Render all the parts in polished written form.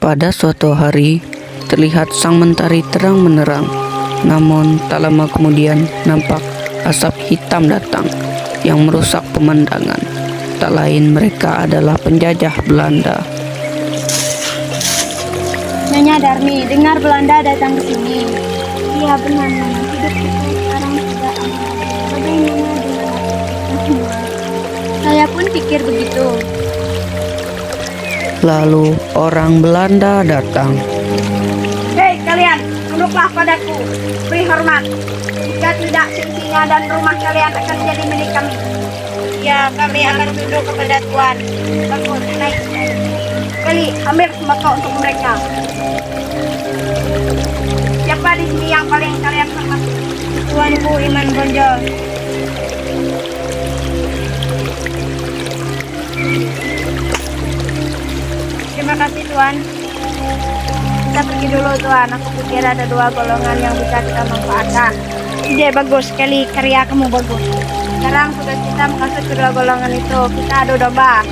Pada suatu hari, terlihat sang mentari terang menerang. Namun, tak lama kemudian nampak asap hitam datang yang merusak pemandangan. Tak lain mereka adalah penjajah Belanda. Nyonya Darmi, dengar Belanda datang ke sini. Iya benar, Nyonya. Hidup kita sekarang sudah aman. Bagaimana dengan semua? Saya pun pikir begitu. Lalu orang Belanda datang. Hei kalian, tunduklah padaku. Beri hormat. Jika tidak, singa dan rumah kalian akan menjadi milik kami. Ya, kami akan tunduk kepada Tuan. Bagus, naik. Kali, ambil sembako untuk mereka. Siapa di sini yang paling kalian hormati? Tuanku Iman Bonjol. Terima kasih Tuan. Kita pergi dulu Tuan. Aku pikir ada dua golongan yang bisa kita manfaatkan. Ide bagus sekali, karya kamu bagus. Sekarang tugas kita mengasuh kedua golongan itu. Kita adu domba.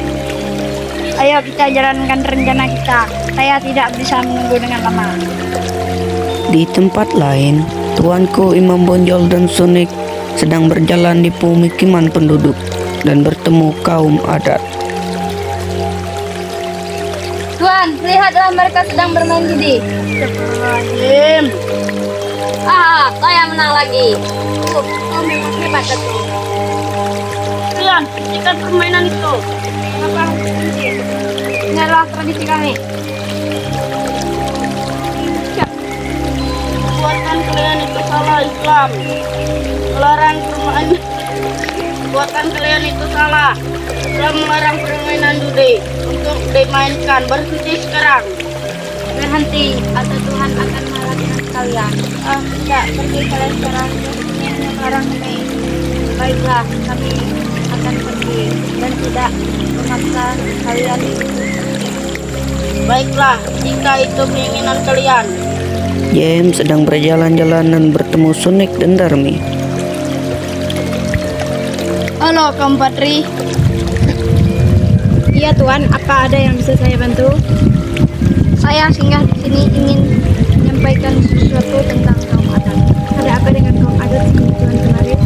Ayo kita jalankan rencana kita. Saya tidak bisa menunggu dengan lama. Di tempat lain, tuanku Imam Bonjol dan Sunik sedang berjalan di pemukiman penduduk dan bertemu kaum adat. Tuan, lihatlah mereka sedang bermain judi. Astagfirullahaladzim. Saya menang lagi. Oh, memang hebat itu. Tuan, hentikan permainan itu. Kenapa? Ini adalah tradisi kami. Buatan kalian itu salah Islam. Melarang permainan. Buatan kalian itu salah. Islam melarang permainan judi untuk dimainkan. Berhenti sekarang. Berhenti, atau Tuhan akan melaknat kalian. Tidak, pergi kalian sekarang. Yang melarang kami. Baiklah, kami akan pergi dan tidak memaksa kalian. Baiklah, jika itu keinginan kalian. James sedang berjalan-jalan dan bertemu Sunik dan Darmi. Halo, kaum Patri. Iya Tuan, apa ada yang bisa saya bantu? Saya singgah di sini ingin menyampaikan sesuatu tentang kaum adat. Ada apa dengan kaum adat Tuan kemarin?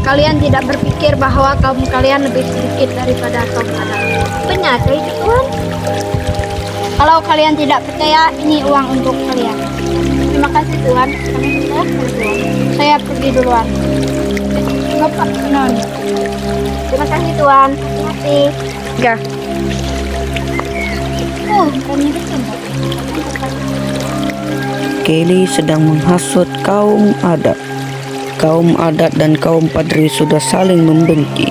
Kalian tidak berpikir bahwa kaum kalian lebih sedikit daripada kaum adat. Benar, itu Tuan. Kalau kalian tidak percaya, ini uang untuk kalian. Terima kasih Tuan. Kami sudah Tuan. Saya pergi duluan. Bapak Non. Terima kasih Tuan. Terima kasih. Enggak. Kelly sedang menghasut kaum adat. Kaum adat dan kaum padri sudah saling membenci.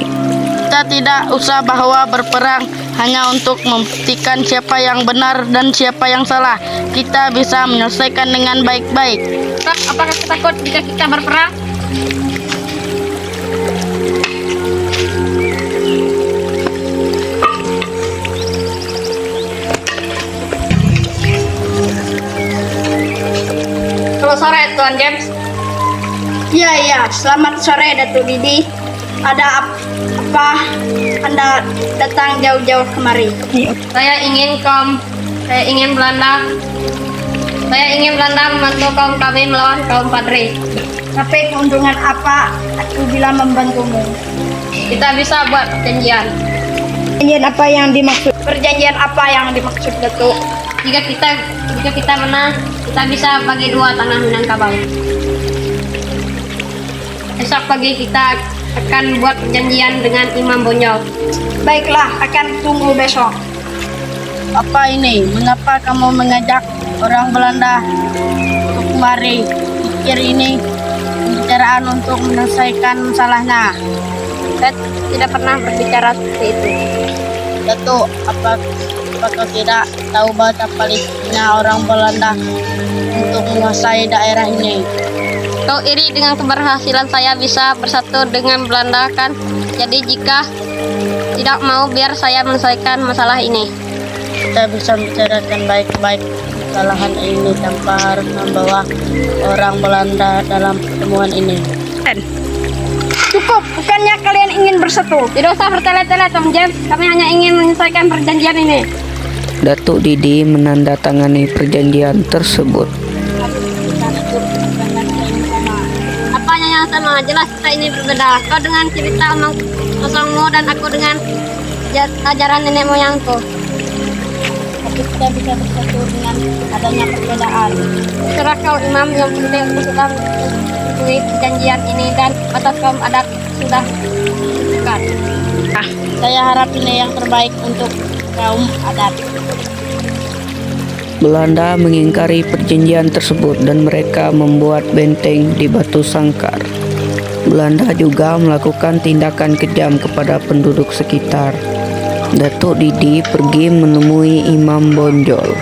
Kita tidak usah bahwa berperang hanya untuk membuktikan siapa yang benar dan siapa yang salah. Kita bisa menyelesaikan dengan baik-baik. Apakah takut jika kita berperang? Selamat sore Tuan James. Iya, selamat sore Datuk Didi. Ada apa Anda datang jauh-jauh kemari? Saya ingin Belanda membantu kaum kami melawan kaum Padri. Tapi keuntungan apa aku bila membantumu? Kita bisa buat perjanjian. Perjanjian apa yang dimaksud? Perjanjian apa yang dimaksud Datuk? Jika kita menang, kita bisa bagi dua tanah Minangkabau. Besok pagi kita akan buat perjanjian dengan Imam Bonjol. Baiklah, akan tunggu besok. Apa ini? Mengapa kamu mengajak orang Belanda untuk kemari? Pikir ini pembicaraan untuk menyelesaikan masalahnya. Saya tidak pernah berbicara seperti itu. Datuk, apakah tidak tahu bahasa Palestina orang Belanda untuk menguasai daerah ini? Kau iri dengan keberhasilan saya bisa bersatu dengan Belanda kan? Jadi jika tidak mau biar saya menyelesaikan masalah ini. Kita bisa bicarakan baik-baik kesalahan ini tanpa harus membawa orang Belanda dalam pertemuan ini. Cukup, bukannya kalian ingin bersatu? Tidak usah bertele-tele Tom James, kami hanya ingin menyelesaikan perjanjian ini. Datuk Didi menandatangani perjanjian tersebut. Apanya yang sama? Jelas kita ini berbeda. Kau dengan cerita omong kosongmu dan aku dengan ajaran nenek moyangku. Tapi kita bisa bersatu dengan adanya perbedaan. Serah kau imam yang penting aku sudah menyetujui perjanjian ini dan batas kaum adat sudah ditentukan. Saya harap ini yang terbaik untuk kaum adat. Belanda mengingkari perjanjian tersebut dan mereka membuat benteng di Batu Sangkar. Belanda juga melakukan tindakan kejam kepada penduduk sekitar. Datuk Didi pergi menemui Imam Bonjol.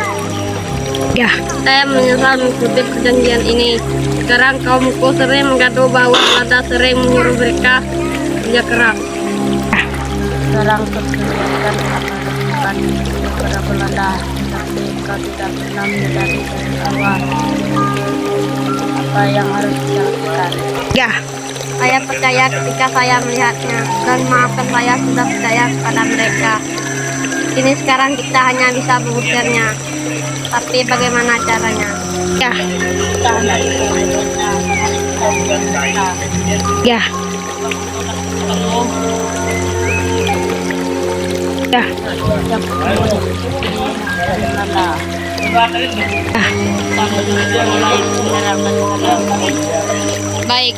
Ya, saya menyesal mengikuti perjanjian ini. Sekarang kaumku sering menggaduh bahwa Belanda sering menyuruh mereka kerja keras. Sekarang terselesaikan akan kepada Belanda, tapi kau tidak pernah menyadari dari awal apa yang harus kita lakukan. Ya, saya percaya ketika saya melihatnya dan maafkan saya sudah percaya kepada mereka. Ini sekarang kita hanya bisa mengusirnya, tapi bagaimana caranya? Ya, Kita hendak ya, ya. Baik.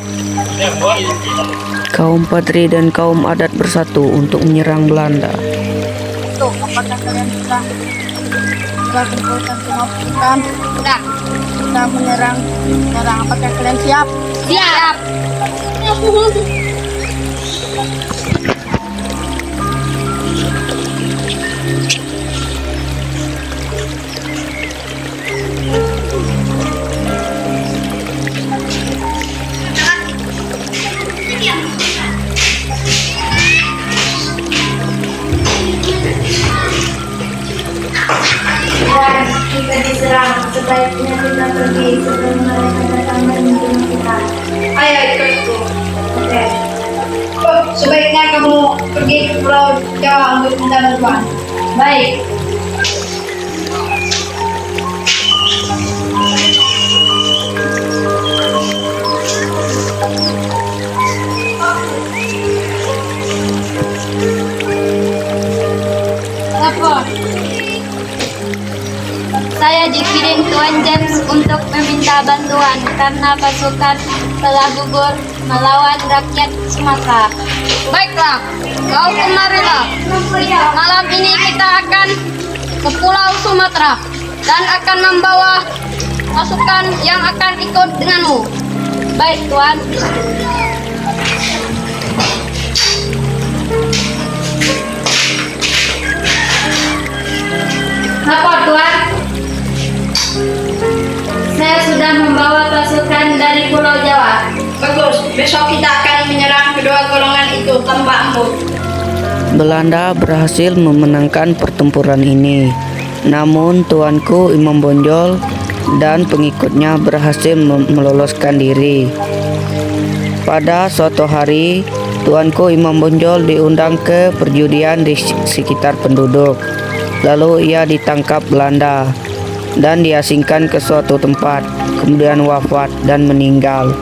Kaum Padri dan kaum adat bersatu untuk menyerang Belanda. Tuh, apakah kalian sudah kumpulkan semua pasukan? Sudah. Kita menyerang. Apakah kalian siap? Siap. Kita diserang, sebaiknya kita pergi sebelum mereka datang membunuh kita. Ayo ikutku. Oke. Oh, sebaiknya kamu pergi ke Pulau Jawa untuk minta bantuan. Baik. Apa? Saya dikirim Tuan James untuk meminta bantuan karena pasukan telah gugur melawan rakyat Sumatera. Baiklah, kau kemarilah. Malam ini kita akan ke Pulau Sumatera dan akan membawa pasukan yang akan ikut denganmu. Baik, Tuan. Apa, Tuan? Saya sudah membawa pasukan dari Pulau Jawa. Bagus. Besok kita akan menyerang kedua golongan itu tanpa ampun. Belanda berhasil memenangkan pertempuran ini. Namun tuanku Imam Bonjol dan pengikutnya berhasil meloloskan diri. Pada suatu hari, tuanku Imam Bonjol diundang ke perjudian di sekitar penduduk. Lalu ia ditangkap Belanda dan diasingkan ke suatu tempat, kemudian wafat dan meninggal.